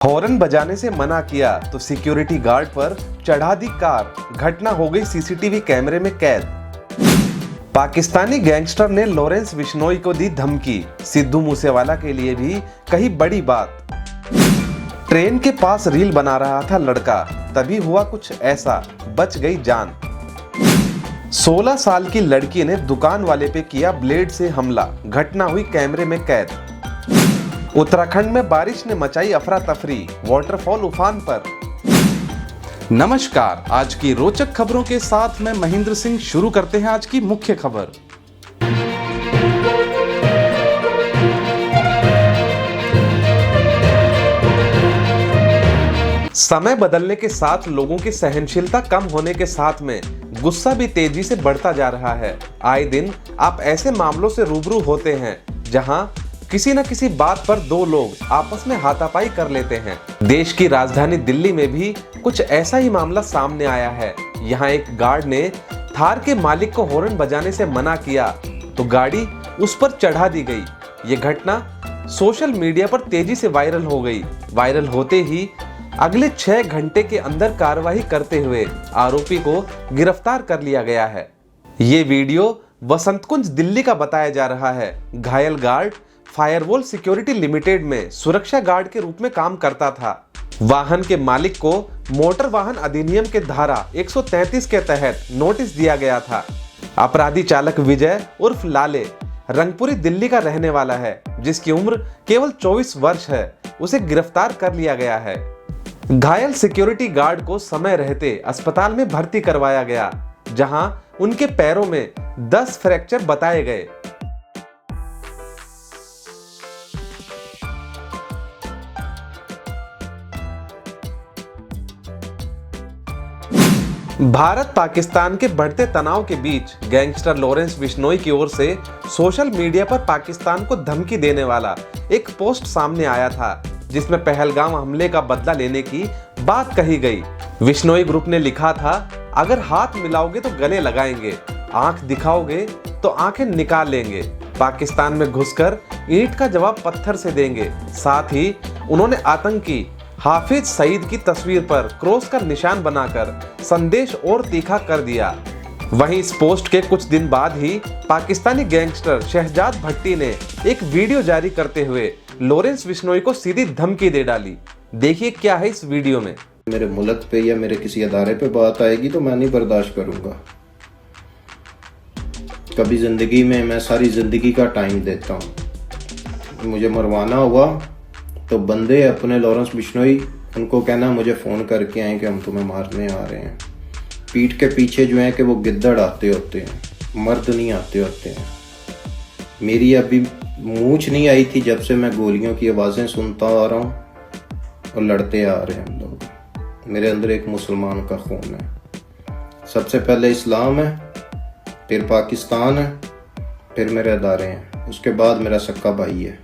Horn बजाने से मना किया तो सिक्योरिटी गार्ड पर चढ़ा दी कार। घटना हो गई सीसीटीवी कैमरे में कैद। पाकिस्तानी गैंगस्टर ने लॉरेंस बिश्नोई को दी धमकी। सिद्धू मूसेवाला के लिए भी कही बड़ी बात। ट्रेन के पास रील बना रहा था लड़का, तभी हुआ कुछ ऐसा, बच गई जान। 16 साल की लड़की ने दुकान वाले पे किया ब्लेड से हमला। घटना हुई कैमरे में कैद। उत्तराखंड में बारिश ने मचाई अफरा तफरी, वाटरफॉल उफान पर। नमस्कार, आज की रोचक खबरों के साथ मैं महेंद्र सिंह शुरू करते हैं आज की मुख्य खबर। समय बदलने के साथ लोगों की सहनशीलता कम होने के साथ में गुस्सा भी तेजी से बढ़ता जा रहा है। आए दिन आप ऐसे मामलों से रूबरू होते हैं जहां किसी न किसी बात पर दो लोग आपस में हाथापाई कर लेते हैं। देश की राजधानी दिल्ली में भी कुछ ऐसा ही मामला सामने आया है। यहाँ एक गार्ड ने थार के मालिक को हॉर्न बजाने से मना किया तो गाड़ी उस पर चढ़ा दी गई। ये घटना सोशल मीडिया पर तेजी से वायरल हो गई। वायरल होते ही अगले 6 घंटे के अंदर कार्रवाई करते हुए आरोपी को गिरफ्तार कर लिया गया है। ये वीडियो वसंत कुंज दिल्ली का बताया जा रहा है। घायल गार्ड फायरवॉल सिक्योरिटी लिमिटेड में सुरक्षा गार्ड के रूप में काम करता था। वाहन के मालिक को मोटर वाहन अधिनियम के धारा 133 के तहत नोटिस दिया गया था। अपराधी चालक विजय उर्फ लाले रंगपुरी दिल्ली का रहने वाला है, जिसकी उम्र केवल 24 वर्ष है। उसे गिरफ्तार कर लिया गया है। घायल सिक्योरिटी गार्ड को समय रहते अस्पताल में भर्ती करवाया गया, जहां उनके पैरों में 10 फ्रैक्चर बताए गए। भारत पाकिस्तान के बढ़ते तनाव के बीच गैंगस्टर लॉरेंस बिश्नोई की ओर से सोशल मीडिया पर पाकिस्तान को धमकी देने वाला एक पोस्ट सामने आया था, जिसमें पहलगाम हमले का बदला लेने की बात कही गई। बिश्नोई ग्रुप ने लिखा था, अगर हाथ मिलाओगे तो गले लगाएंगे, आंख दिखाओगे तो आंखें निकाल लेंगे, पाकिस्तान में घुसकर ईंट का जवाब पत्थर से देंगे। साथ ही उन्होंने आतंकी हाफिज सईद की तस्वीर पर क्रॉस का निशान बनाकर संदेश और तीखा कर दिया। वहीं इस पोस्ट के कुछ दिन बाद ही पाकिस्तानी गैंगस्टर शहजाद भट्टी ने एक वीडियो जारी करते हुए लॉरेंस बिश्नोई को सीधी धमकी दे डाली। देखिए क्या है इस वीडियो में। मेरे मुल्क पे या मेरे किसी अदारे पे बात आएगी तो मैं नहीं बर्दाश्त करूंगा। कभी जिंदगी में मैं सारी जिंदगी का टाइम देता हूँ। मुझे मरवाना हुआ तो बंदे अपने लॉरेंस बिश्नोई, उनको कहना मुझे फ़ोन करके आए कि हम तुम्हें मारने आ रहे हैं। पीठ के पीछे जो है कि वो गिद्दड़ आते होते हैं, मर्द नहीं आते होते हैं। मेरी अभी मूंछ नहीं आई थी जब से मैं गोलियों की आवाज़ें सुनता आ रहा हूँ और लड़ते आ रहे हैं हम लोग। मेरे अंदर एक मुसलमान का खून है। सबसे पहले इस्लाम है, फिर पाकिस्तान है, फिर मेरे अदारे हैं, उसके बाद मेरा सक्का भाई है।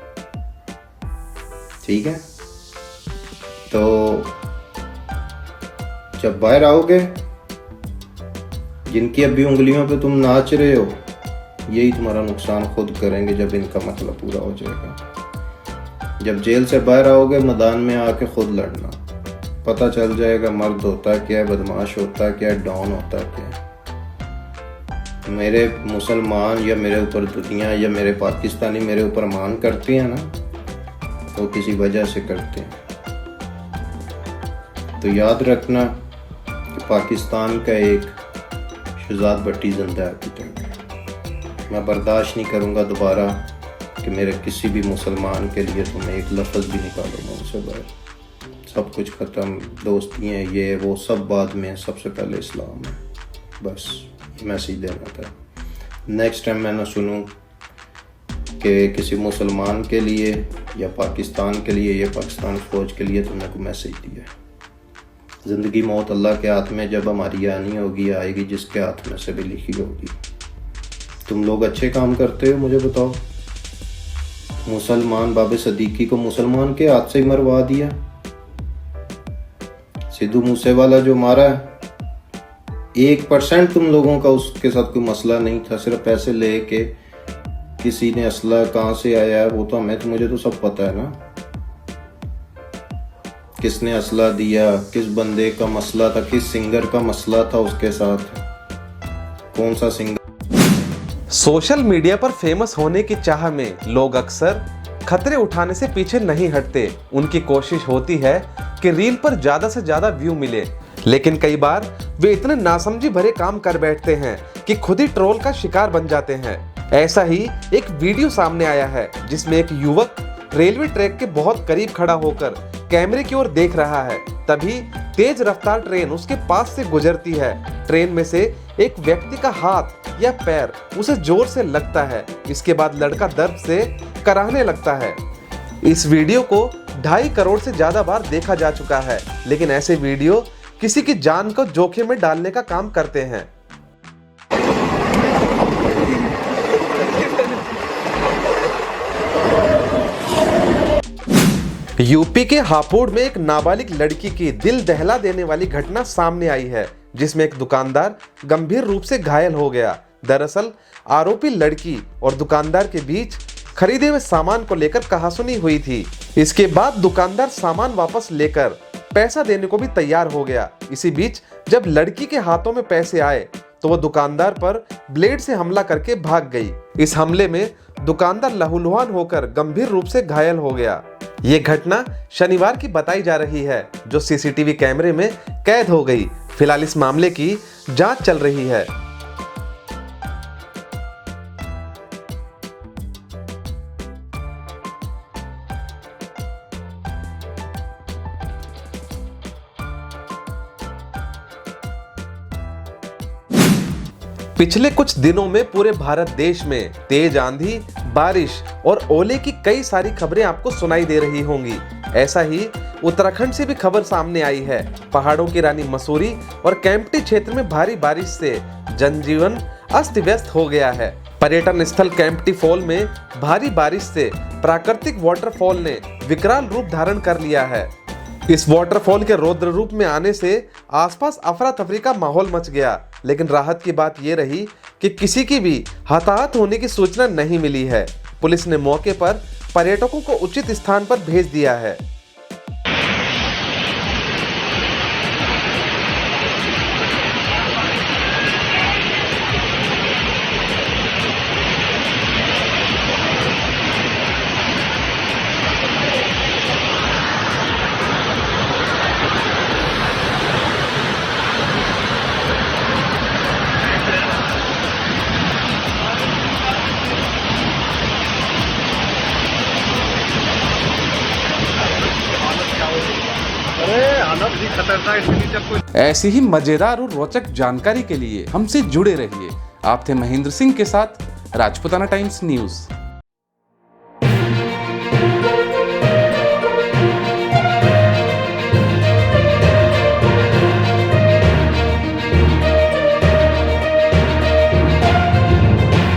ठीक है, तो जब बाहर आओगे, जिनकी अभी उंगलियों पे तुम नाच रहे हो, यही तुम्हारा नुकसान खुद करेंगे जब इनका मतलब पूरा हो जाएगा। जब जेल से बाहर आओगे, मैदान में आके खुद लड़ना, पता चल जाएगा मर्द होता क्या है, बदमाश होता क्या है, डॉन होता क्या है। मेरे मुसलमान या मेरे ऊपर दुनिया या मेरे पाकिस्तानी मेरे ऊपर मान करते हैं ना, तो किसी वजह से करते हैं। तो याद रखना कि पाकिस्तान का एक शहजाद भट्टी जिंदा है अभी तक। मैं बर्दाश्त नहीं करूंगा दोबारा कि मेरे किसी भी मुसलमान के लिए तुम एक लफ्ज़ भी निकालो मुझसे बाहर। सब कुछ ख़त्म, दोस्तियाँ ये वो सब बाद में, सबसे पहले इस्लाम है। बस मैसेज देना था। नेक्स्ट टाइम मैं ना सुनूं कि किसी मुसलमान के लिए या पाकिस्तान के लिए या पाकिस्तान फौज के लिए तुमने कोई मैसेज दिया। ज़िंदगी मौत अल्लाह के हाथ में, जब हमारी आनी होगी आएगी, जिसके हाथ में से भी लिखी होगी। तुम लोग अच्छे काम करते हो, मुझे बताओ। मुसलमान बाबे सदीकी को मुसलमान के हाथ से ही मरवा दिया। सिद्धू मूसेवाला जो मारा है, 1% तुम लोगों का उसके साथ कोई मसला नहीं था। सिर्फ पैसे लेके किसी ने असला कहाँ से आया है वो तो मुझे तो सब पता है ना। किसने असला दिया, किस बंदे का मसला था, किस सिंगर का मसला था उसके साथ, कौन सा सिंगर। सोशल मीडिया पर फेमस होने की चाह में लोग अक्सर खतरे उठाने से पीछे नहीं हटते। उनकी कोशिश होती है कि रील पर ज्यादा से ज्यादा व्यू मिले, लेकिन कई बार वे इतने नासमझी भरे काम कर बैठते हैं कि खुद ही ट्रोल का शिकार बन जाते हैं। ऐसा ही एक वीडियो सामने आया है जिसमें एक युवक रेलवे ट्रैक के बहुत करीब खड़ा होकर कैमरे की ओर देख रहा है। तभी तेज रफ्तार ट्रेन उसके पास से गुजरती है। ट्रेन में से एक व्यक्ति का हाथ या पैर उसे जोर से लगता है। इसके बाद लड़का दर्द से कराहने लगता है। इस वीडियो को 2.5 करोड़ से ज्यादा बार देखा जा चुका है, लेकिन ऐसे वीडियो किसी की जान को जोखिम में डालने का काम करते हैं। यूपी के हापुड़ में एक नाबालिग लड़की की दिल दहला देने वाली घटना सामने आई है, जिसमें एक दुकानदार गंभीर रूप से घायल हो गया। दरअसल आरोपी लड़की और दुकानदार के बीच खरीदे हुए सामान को लेकर कहासुनी हुई थी। इसके बाद दुकानदार सामान वापस लेकर पैसा देने को भी तैयार हो गया। इसी बीच जब लड़की के हाथों में पैसे आए तो वह दुकानदार पर ब्लेड से हमला करके भाग गई। इस हमले में दुकानदार लहूलुहान होकर गंभीर रूप से घायल हो गया। ये घटना शनिवार की बताई जा रही है, जो सीसीटीवी कैमरे में कैद हो गई। फिलहाल इस मामले की जांच चल रही है। पिछले कुछ दिनों में पूरे भारत देश में तेज आंधी, बारिश और ओले की कई सारी खबरें आपको सुनाई दे रही होंगी। ऐसा ही उत्तराखंड से भी खबर सामने आई है। पहाड़ों की रानी मसूरी और कैंपटी क्षेत्र में भारी बारिश से जनजीवन अस्त व्यस्त हो गया है। पर्यटन स्थल कैंपटी फॉल में भारी बारिश से प्राकृतिक वाटरफॉल ने विकराल रूप धारण कर लिया है। इस वाटरफॉल के रौद्र रूप में आने से आसपास अफरा तफरी का माहौल मच गया, लेकिन राहत की बात यह रही कि किसी की भी हताहत होने की सूचना नहीं मिली है। पुलिस ने मौके पर पर्यटकों को उचित स्थान पर भेज दिया है। ऐसी ही मजेदार और रोचक जानकारी के लिए हमसे जुड़े रहिए। आप थे महेंद्र सिंह के साथ राजपुताना टाइम्स न्यूज।